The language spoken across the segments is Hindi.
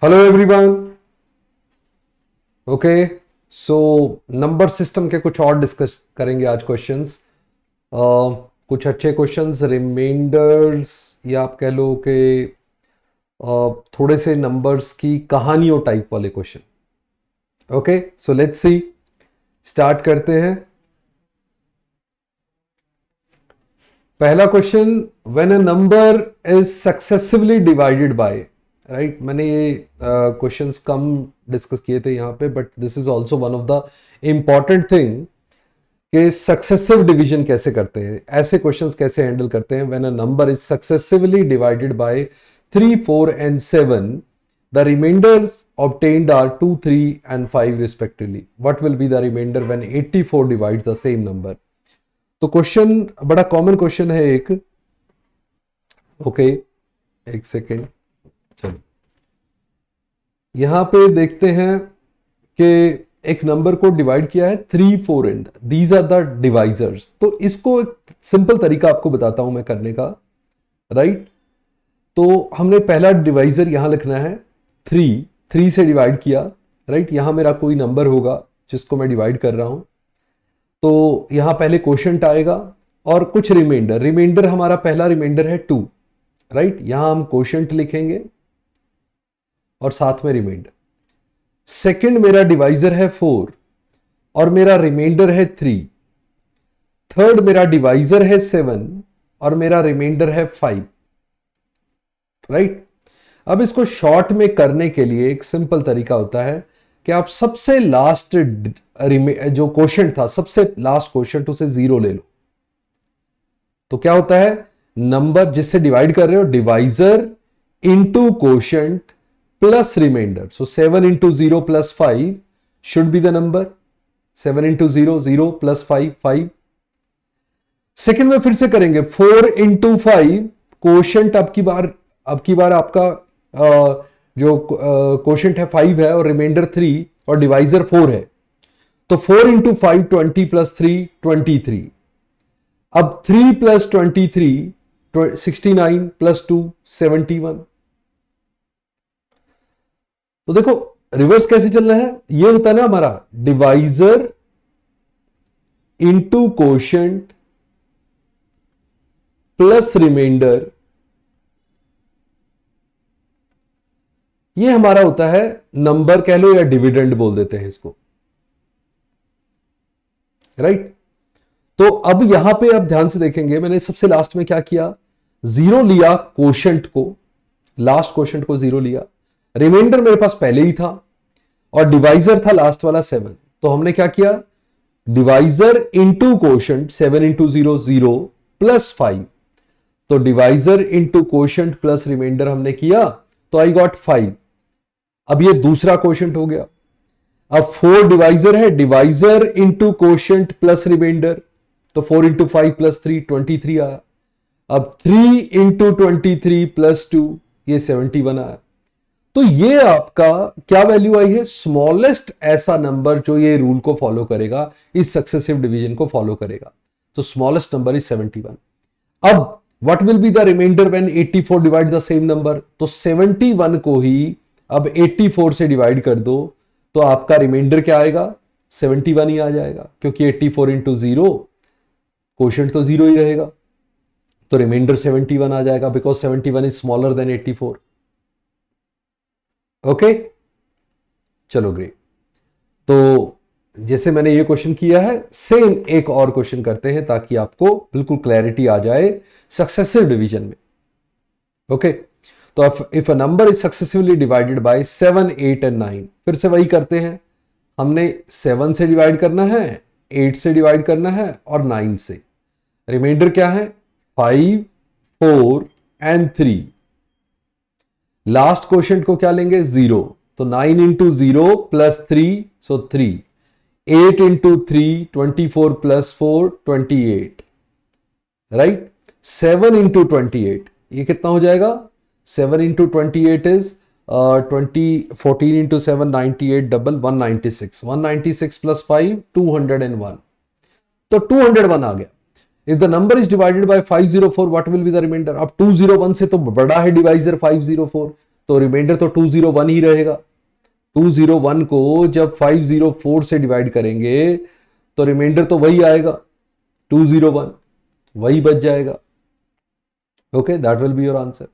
Hello everyone. Okay, so number system के कुछ और डिस्कस करेंगे आज क्वेश्चंस। कुछ अच्छे क्वेश्चंस, रिमाइंडर्स, या आप कह लो कि थोड़े से नंबर्स की कहानियों टाइप वाले question. Okay, so let's see, start करते हैं। पहला question, when a number is successively divided by, right. मैंने ये क्वेश्चंस कम डिस्कस किए थे यहाँ पे, but this is also one of the important thing कि सक्सेसिव डिवीजन कैसे करते हैं, ऐसे क्वेश्चंस कैसे हैंडल करते हैं। When a number is successively divided by 3, 4 and 7, the remainders obtained are 2, 3 and 5 respectively. What will be the remainder when 84 divides the same number? तो क्वेश्चन बड़ा कॉमन क्वेश्चन है एक। ओके, एक सेकेंड, चलो यहां पे देखते हैं कि एक नंबर को डिवाइड किया है 3, 4 and these are the divisors. तो इसको एक सिंपल तरीका आपको बताता हूं मैं करने का, राइट। तो हमने पहला डिवाइजर यहां लिखना है 3 से डिवाइड किया, राइट। यहां मेरा कोई नंबर होगा जिसको मैं डिवाइड कर रहा हूं, तो यहां पहले क्वोशंट आएगा और कुछ रिमाइंडर। रिमाइंडर हमारा पहला रिमाइंडर है 2, राइट। यहां हम क्वोशंट लिखेंगे और साथ में रिमाइंडर। सेकंड मेरा डिवाइजर है 4 और मेरा रिमाइंडर है 3। थर्ड मेरा डिवाइजर है 7 और मेरा रिमाइंडर है 5, राइट। अब इसको शॉर्ट में करने के लिए एक सिंपल तरीका होता है कि आप सबसे लास्ट जो क्वोशंट था, सबसे लास्ट क्वोशंट, उसे 0 ले लो। तो क्या होता है, नंबर जिससे डिवाइड कर रहे हो, divisor into quotient plus remainder. So 7 into 0 plus 5 should be the number. 7 into 0, 0 plus 5, 5। Second में फिर से करेंगे 4 इंटू 5, क्वोशंट अब की बार आपका जो क्वोशंट है 5 है और रिमाइंडर 3 और डिवाइजर 4 है। तो 4 इंटू 5, 20 प्लस 3, 23। अब 3 प्लस 23, 69 प्लस 2, 71। तो देखो रिवर्स कैसे चलना है, ये होता है ना हमारा divisor into quotient plus remainder. ये हमारा होता है नंबर, कह लो, या डिविडेंड बोल देते हैं इसको, राइट। तो अब यहां पे आप ध्यान से देखेंगे, मैंने सबसे लास्ट में क्या किया, 0 लिया क्वोशंट को, लास्ट क्वोशंट को 0 लिया। रिमाइंडर मेरे पास पहले ही था और डिवाइजर था लास्ट वाला 7। तो हमने क्या किया, divisor into quotient, 7 into 0, 0 plus 5। तो divisor into quotient plus remainder हमने किया, तो आई गॉट 5। अब ये दूसरा क्वोशंट हो गया। अब 4 डिवाइजर है, divisor into quotient plus remainder. तो 4 इंटू 5 प्लस 3, 23 आया। अब 3 इंटू 23 प्लस 2, ये 71 आया। तो ये आपका क्या वैल्यू आई है, स्मॉलेस्ट ऐसा नंबर जो ये रूल को फॉलो करेगा, इस सक्सेसिव डिवीजन को फॉलो करेगा। तो स्मॉलेस्ट नंबर इज 71। अब what will be the remainder when 84 divide the same number. तो 71 को ही अब 84 से डिवाइड कर दो, तो आपका रिमाइंडर क्या आएगा, 71 ही आ जाएगा, क्योंकि 84 इंटू 0, क्वोशंट तो 0 ही रहेगा। तो रिमाइंडर 71 आ जाएगा, because 71 is smaller than 84। Okay, चलो ग्रेट। तो जैसे मैंने ये क्वेश्चन किया है, सेम एक और क्वेश्चन करते हैं ताकि आपको बिल्कुल क्लैरिटी आ जाए सक्सेसिव डिवीजन में। ओके, तो if a number is successively divided bye 7, 8 and 9, फिर से वही करते हैं। हमने 7 से डिवाइड करना है, 8 से डिवाइड करना है और 9 से। रिमाइंडर क्या है, 5, 4 एंड 3। लास्ट क्वोशंट को क्या लेंगे, 0। तो 9 into 0 plus 3, so 3। 8 into 3, 24 plus 4, 28, right. 7 into 28, ये कितना हो जाएगा, 7 into 28 is 14 into 7, 98 double 196। 196 plus 5, 201। तो 201 आ गया। If the number is divided by 504, what will be the remainder. अब 201 से तो बड़ा है डिवाइजर 504, तो रिमाइंडर तो 201 ही रहेगा। 201 को जब 504 से डिवाइड करेंगे तो रिमाइंडर तो वही आएगा 201, वही बच जाएगा। Okay, that will be your answer.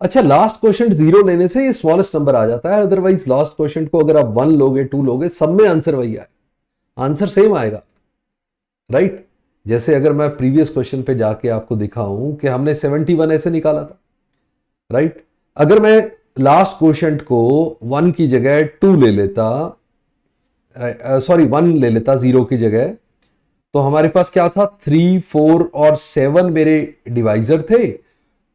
अच्छा, लास्ट क्वेश्चन 0 लेने से ये स्मॉलेस्ट नंबर आ जाता है, अदरवाइज लास्ट क्वेश्चन को अगर आप 1 लोगे 2 लोगे सब में आंसर वही आएगा, आंसर सेम आएगा, राइट। जैसे अगर मैं प्रीवियस क्वेश्चन पे जाके आपको दिखाऊं कि हमने 71 ऐसे निकाला था, राइट। अगर मैं लास्ट क्वेश्चन को 1 की जगह 2 ले लेता, सॉरी 1 ले लेता 0 की जगह, तो हमारे पास क्या था, 3, 4 और 7 मेरे डिवाइजर थे,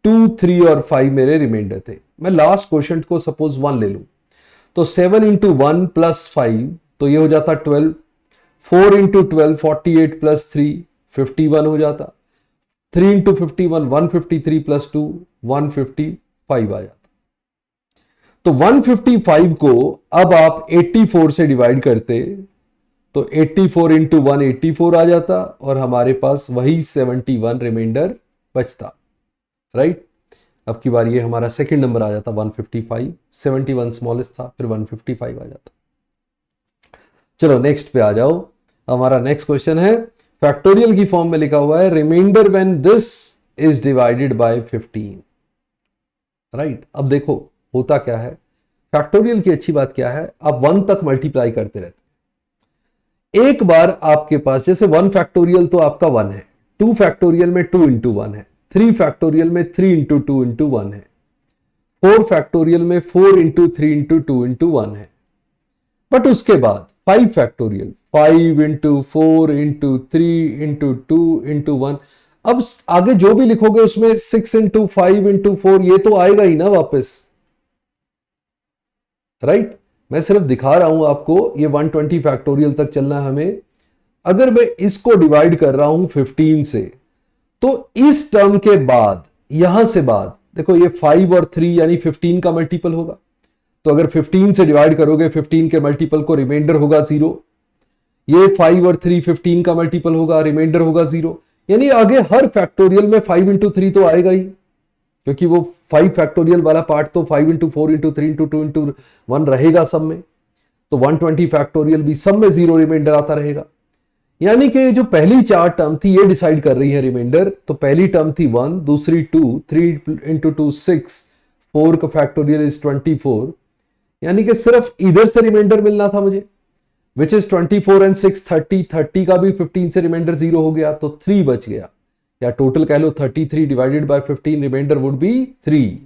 2, 3 और 5 मेरे रिमाइंडर थे। मैं लास्ट क्वेश्चन को सपोज 1 ले लूं तो 7 इंटू 1 प्लस 5 तो ये हो जाता 12, 4 इंटू 12 48 प्लस 3 51 हो जाता, 3 इंटू 51 153 प्लस 2 155 आ जाता। तो 155 को अब आप 84 से डिवाइड करते तो 84 इंटू 1 84 आ जाता और हमारे पास वही 71 रिमाइंडर बचता, राइट। अब की बार ये हमारा सेकंड नंबर आ जाता 155, 71 स्मॉलेस्ट था, फिर 155 आ जाता। चलो नेक्स्ट पे आ जाओ। हमारा नेक्स्ट क्वेश्चन है, फैक्टोरियल की फॉर्म में लिखा हुआ है remainder when this is divided by 15, right. अब देखो होता क्या है, फैक्टोरियल की अच्छी बात क्या है, आप 1 तक मल्टीप्लाई करते रहते। एक बार आपके पास जैसे 1 फैक्टोरियल तो आपका 1 है, 2 फैक्टोरियल में 2 इंटू 1 है, 3 फैक्टोरियल में 3 इंटू 2 इंटू 1 है, 4 फैक्टोरियल में 4 इंटू 3 इंटू 2 इंटू 1 है। बट उसके बाद 5 factorial 5 into 4 into 3 into 2 into 1, अब आगे जो भी लिखोगे उसमें 6 इंटू 5 इंटू 4 ये तो आएगा ही ना वापस, राइट। मैं सिर्फ दिखा रहा हूं आपको, ये 120 फैक्टोरियल तक चलना है हमें। अगर मैं इसको डिवाइड कर रहा हूं 15 से तो इस टर्म के बाद यहां से बाद देखो ये 5 और 3 यानी 15 का मल्टीपल होगा, तो अगर 15 से डिवाइड करोगे 15 के मल्टीपल को रिमाइंडर होगा 0, ये 5 और 3 15 का मल्टीपल होगा, रिमाइंडर होगा 0, यानी आगे हर फैक्टोरियल में 5 इंटू 3 तो आएगा ही, क्योंकि वो 5 फैक्टोरियल वाला पार्ट तो 5 इंटू 4 इंटू 3 इंटू 2 इंटू 1 रहेगा सब में, तो 120 फैक्टोरियल भी सब में 0 रिमाइंडर आता रहेगा। यानी कि जो पहली 4 टर्म थी ये डिसाइड कर रही है रिमाइंडर, तो पहली टर्म थी 1, दूसरी 2, 3 इंटू 2 6, 4 का फैक्टोरियल इज 24, यानी कि सिर्फ इधर से रिमाइंडर मिलना था मुझे, विच इज 24 एंड 6 30, 30 का भी 15 से रिमाइंडर 0 हो गया तो 3 बच गया, या टोटल कह लो 33 divided by 15 remainder would be 3,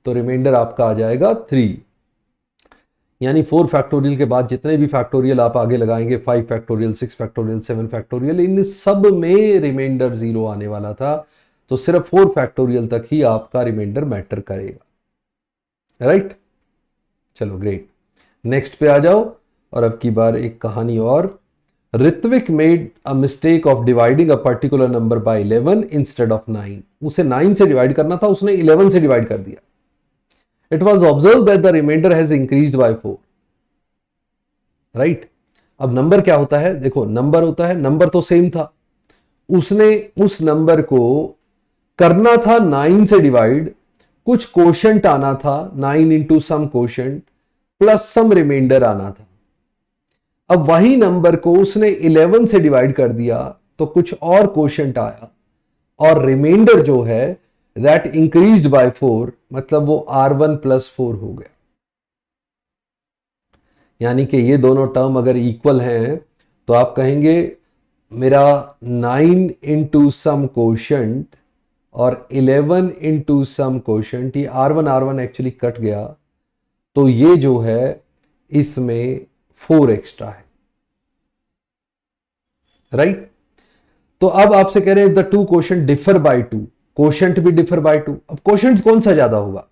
तो रिमाइंडर आपका आ जाएगा 3। यानी 4 फैक्टोरियल के बाद जितने भी फैक्टोरियल आप आगे लगाएंगे 5 फैक्टोरियल 6 फैक्टोरियल 7 फैक्टोरियल इन सब में रिमाइंडर 0 आने वाला था, तो सिर्फ 4 फैक्टोरियल तक ही आपका रिमाइंडर मैटर करेगा, राइट। चलो ग्रेट, नेक्स्ट पे आ जाओ। और अब की बार एक कहानी और, Ritwik made a mistake of dividing a particular number by 11 instead of 9, उसे 9 से डिवाइड करना था, उसने 11 से डिवाइड कर दिया। It was observed that the remainder has increased by 4, right. अब नंबर क्या होता है, देखो नंबर होता है, नंबर तो सेम था, उसने उस नंबर को करना था 9 से डिवाइड, कुछ कोशेंट आना था 9 इंटू सम कोशेंट प्लस सम रिमाइंडर आना था। अब वही नंबर को उसने 11 से डिवाइड कर दिया तो कुछ और कोशेंट आया और रिमाइंडर जो है दैट इंक्रीज्ड बाय 4, मतलब वो R1 प्लस 4 हो गया। यानी कि ये दोनों टर्म अगर इक्वल हैं तो आप कहेंगे मेरा 9 इंटू सम कोशेंट और 11 इंटू सम कोशेंट, ये R1 एक्चुअली कट गया, तो ये जो है इसमें 4 एक्स्ट्रा है, राइट। तो अब आपसे कह रहे हैं the two quotient differ by 2, quotient भी डिफर बाय 2। अब कोशेंट कौन सा ज्यादा होगा,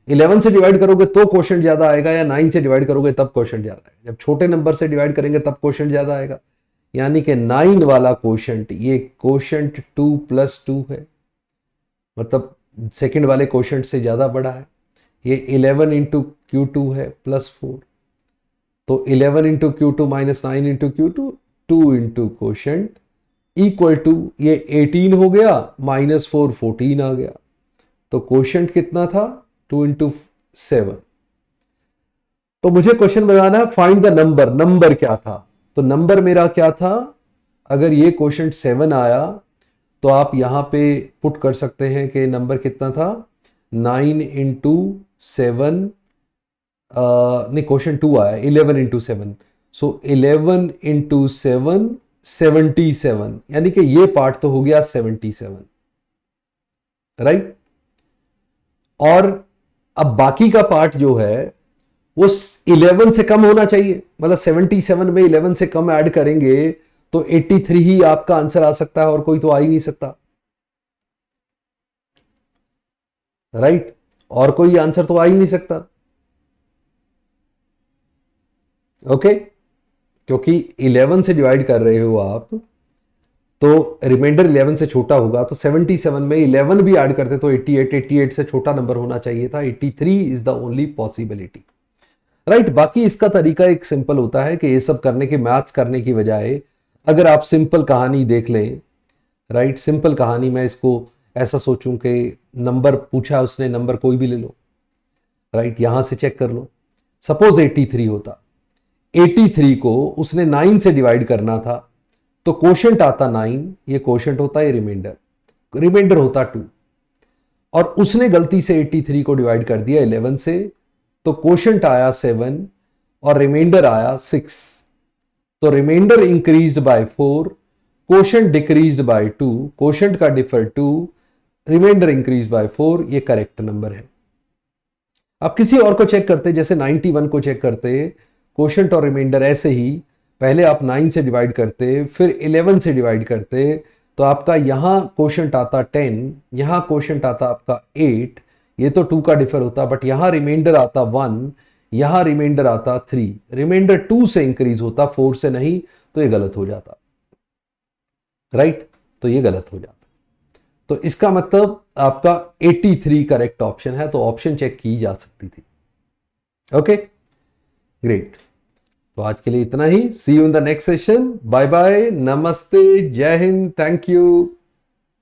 11 से डिवाइड करोगे तो कोशेंट ज्यादा आएगा या 9 से डिवाइड करोगे तब कोशेंट ज्यादा आएगा, जब छोटे नंबर से डिवाइड करेंगे तब कोशेंट ज्यादा आएगा। यानी कि 9 वाला कोशेंट, ये कोशेंट 2 प्लस 2 है, मतलब सेकंड वाले कोशेंट से ज्यादा बड़ा है। ये 11 इंटू Q2 है प्लस 4, तो 11 into Q2 minus 9 into Q2, 2 into quotient equal to ये 18 हो गया, माइनस 4 14 आ गया, तो कोशेंट कितना था 2 इंटू 7। तो मुझे क्वेश्चन बनाना है फाइंड द नंबर, नंबर क्या था? तो नंबर मेरा क्या था? अगर ये क्वेश्चन 7 आया तो आप यहां पे पुट कर सकते हैं कि नंबर कितना था, 9 इंटू 7, नहीं क्वेश्चन 2 आया 11 इंटू 7, सो 11 इंटू 7 77, यानी कि ये पार्ट तो हो गया 77, राइट। और अब बाकी का पार्ट जो है वो 11 से कम होना चाहिए, मतलब 77 में 11 से कम ऐड करेंगे तो 83 ही आपका आंसर आ सकता है और कोई तो आ ही नहीं सकता, राइट। और कोई आंसर तो आ ही नहीं सकता, ओके। क्योंकि 11 से डिवाइड कर रहे हो आप तो रिमाइंडर 11 से छोटा होगा, तो 77 में 11 भी ऐड करते तो 88, 88 से छोटा नंबर होना चाहिए था, 83 is the only possibility, right. बाकी इसका तरीका एक सिंपल होता है कि ये सब करने के, मैथ्स करने की बजाय अगर आप सिंपल कहानी देख लें, राइट, सिंपल कहानी में इसको ऐसा सोचूं कि नंबर पूछा उसने, नंबर कोई भी ले लो, राइट, यहां से चेक कर लो। सपोज 83 होता, 83 को उसने 9 से डिवाइड करना था, तो क्वोशंट आता 9, ये क्वोशंट होता है, रिमाइंडर, रिमाइंडर होता 2, और उसने गलती से 83 को डिवाइड कर दिया 11 से, तो क्वोशंट आया 7 और रिमाइंडर आया 6, तो remainder increased by 4, quotient decreased by 2, quotient का डिफर 2, रिमाइंडर इंक्रीज बाय 4, ये करेक्ट नंबर है। आप किसी और को चेक करते, जैसे 91 को चेक करते, क्वोशंट और रिमाइंडर ऐसे ही, पहले आप 9 से डिवाइड करते, फिर 11 से डिवाइड करते, तो आपका यहां क्वोशंट आता 10, यहां क्वोशंट आता आपका 8, ये तो 2 का डिफर होता, बट यहां रिमाइंडर आता 1, यहां रिमाइंडर आता 3, रिमाइंडर 2 से इंक्रीज होता, 4 से नहीं, तो ये गलत हो जाता, राइट, तो ये गलत हो जाता। तो इसका मतलब आपका 83 करेक्ट ऑप्शन है, तो ऑप्शन चेक की जा सकती थी, ओके, ग्रेट। तो आज के लिए इतना ही, see you in the next session, bye bye, नमस्ते, जय हिंद, थैंक यू।